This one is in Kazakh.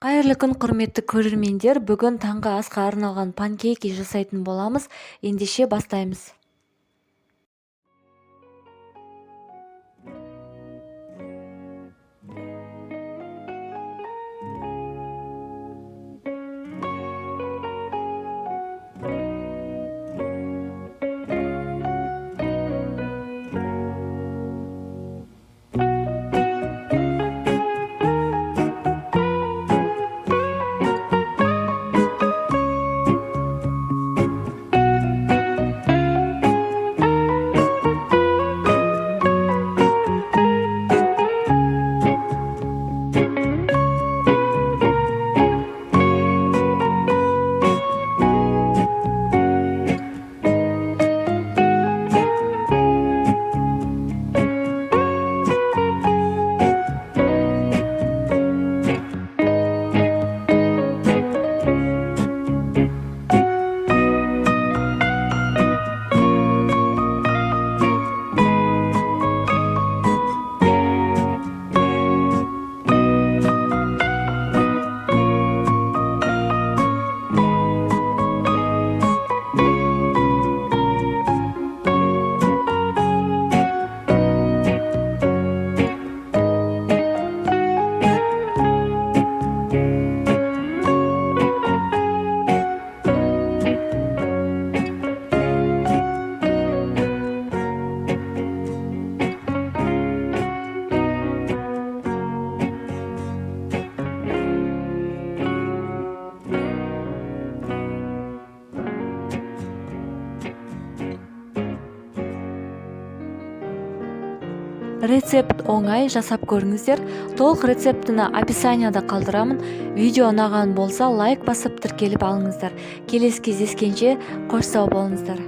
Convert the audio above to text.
Кайырлы күн құрметті көрермендер, бүгін таңғы асқа арналған панкейки жасайтын боламыз. Ендеше бастаймыз. Рецепт оңай, жасап көріңіздер. Толық рецептіні описанияда қалдырамын. Видео ұнаған болса лайк басып тіркеліп алыңыздар. Келесі кездескенше қош сау болыңыздар.